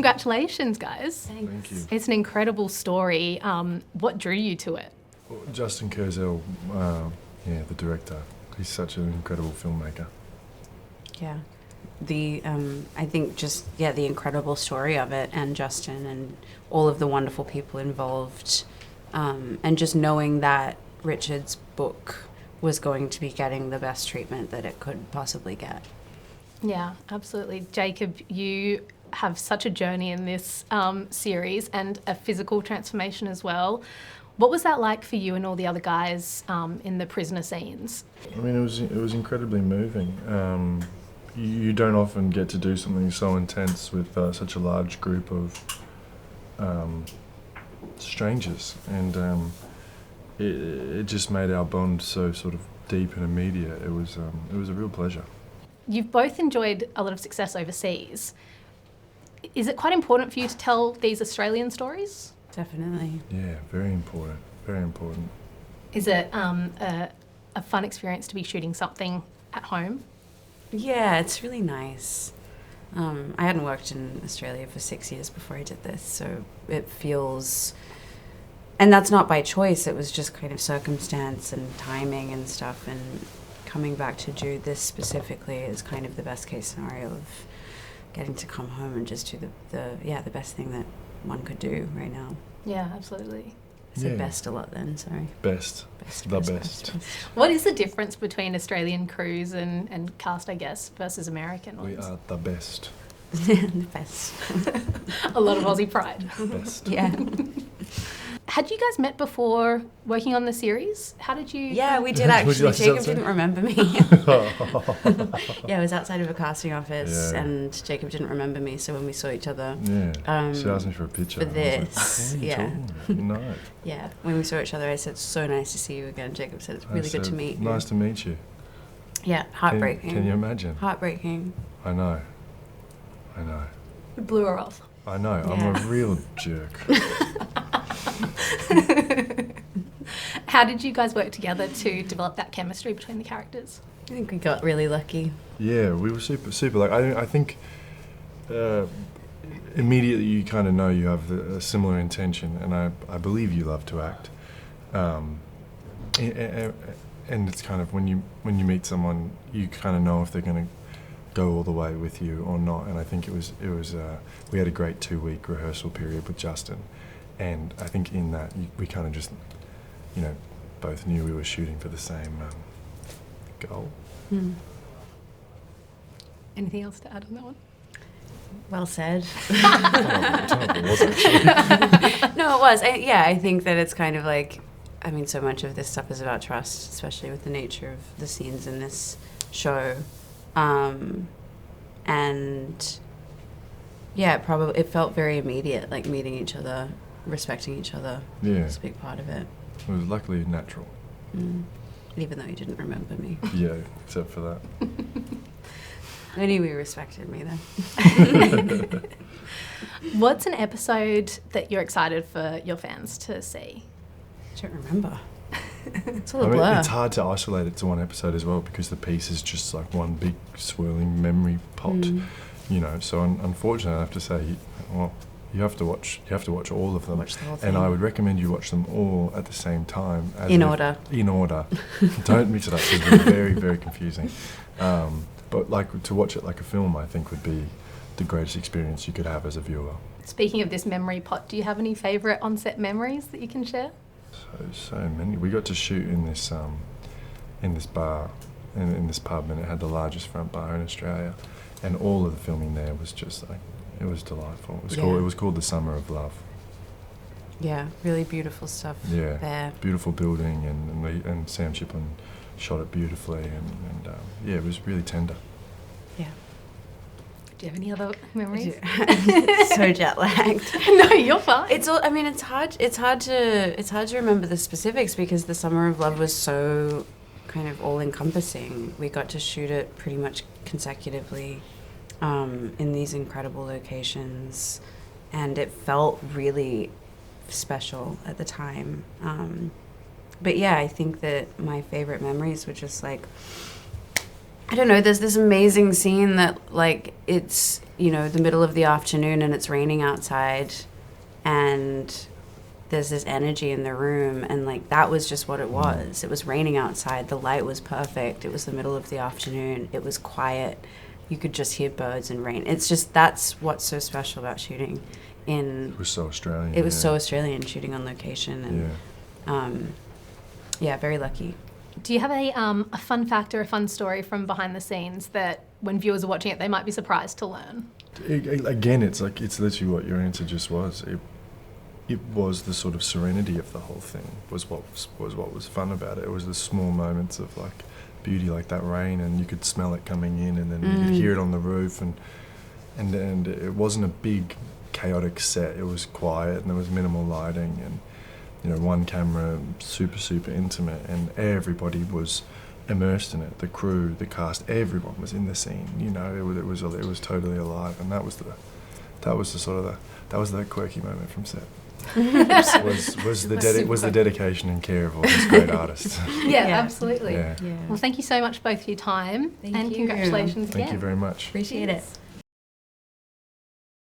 Congratulations, guys. Thanks. Thank you. It's an incredible story. What drew you to it? Well, Justin Kurzel, the director, he's such an incredible filmmaker. Yeah. I think just, the incredible story of it, and Justin and all of the wonderful people involved, and just knowing that Richard's book was going to be getting the best treatment that it could possibly get. Yeah, absolutely. Jacob, you have such a journey in this series and a physical transformation as well. What was that like for you and all the other guys in the prisoner scenes? I mean, it was incredibly moving. You don't often get to do something so intense with such a large group of strangers, and it just made our bond so sort of deep and immediate. It was a real pleasure. You've both enjoyed a lot of success overseas. Is it quite important for you to tell these Australian stories? Definitely. Yeah, very important. Very important. Is it a fun experience to be shooting something at home? Yeah, it's really nice. I hadn't worked in Australia for 6 years before I did this, so it feels... And that's not by choice, it was just kind of circumstance and timing and stuff, and coming back to do this specifically is kind of the best case scenario of getting to come home and just do the best thing that one could do right now. Yeah, absolutely. I said best a lot then, sorry. Best. The best. What is the difference between Australian crews and cast, I guess, versus American ones? We are the best. The best. A lot of Aussie pride. Best. Yeah. Had you guys met before working on the series? How did you... Yeah, we did Would you actually. like to Jacob tell didn't remember me. Yeah, I was outside of a casting office, and Jacob didn't remember me, so when we saw each other... Yeah, she asked me for a picture. For this, yeah. No. Yeah, when we saw each other, I said, so nice to see you again. Jacob said, it's really good to meet you. Nice to meet you. Yeah, heartbreaking. Can you imagine? Heartbreaking. I know. You blew her off. I know, I'm a real jerk. How did you guys work together to develop that chemistry between the characters? I think we got really lucky. Yeah, we were super lucky. I think immediately you kind of know you have a similar intention, and I believe you love to act. And it's kind of when you meet someone, you kind of know if they're going to go all the way with you or not. And I think it was we had a great 2-week rehearsal period with Justin, and I think in that we kind of just both knew we were shooting for the same goal. Mm. Anything else to add on that one? Well said. It was actually. No, it was. I think that it's kind of like, so much of this stuff is about trust, especially with the nature of the scenes in this show. And it felt very immediate, like meeting each other, respecting each other. Yeah. Was a big part of it. It was luckily natural. Mm. Even though you didn't remember me. Yeah, except for that. I knew you respected me then. What's an episode that you're excited for your fans to see? I don't remember. It's all a blur. It's hard to isolate it to one episode as well, because the piece is just like one big swirling memory pot, So unfortunately, I have to say, you have to watch all of them. Watch the whole thing. And I would recommend you watch them all at the same time. In order. In order. Don't mix it up. It's very, very confusing. But to watch it like a film, I think would be the greatest experience you could have as a viewer. Speaking of this memory pot, do you have any favourite on-set memories that you can share? So many. We got to shoot in this bar, in this pub, and it had the largest front bar in Australia, and all of the filming there was just like, it was delightful. It was called The Summer of Love. Yeah, really beautiful stuff there. Beautiful building, and Sam Chiplin shot it beautifully, and it was really tender. Yeah. Do you have any other memories? So jet lagged. No, you're fine. It's all. It's hard to remember the specifics, because The Summer of Love was so kind of all encompassing. We got to shoot it pretty much consecutively in these incredible locations, and it felt really special at the time. But yeah, I think that my favorite memories were just like I don't know, there's this amazing scene that, like, it's, you know, the middle of the afternoon and it's raining outside and there's this energy in the room, and, like, that was just what it was. It was raining outside, the light was perfect, it was the middle of the afternoon, it was quiet, you could just hear birds and rain. It's just, that's what's so special about shooting in... It was so Australian. It was so Australian, shooting on location, and yeah, very lucky. Do you have a fun fact or a fun story from behind the scenes that when viewers are watching it, they might be surprised to learn? Again, it's literally what your answer just was. It was the sort of serenity of the whole thing was what was fun about it. It was the small moments of, like, beauty, like that rain, and you could smell it coming in, and then you could hear it on the roof, and it wasn't a big chaotic set. It was quiet, and there was minimal lighting, and, you know, one camera, super intimate, and everybody was immersed in it. The crew, the cast, everyone was in the scene. You know, it was totally alive, and that was the quirky moment from set. was the dedication and care of all these great artists. Yeah, absolutely. Yeah. Well, thank you so much both for your time, Thank and you. congratulations again. Thank you very much. Appreciate it.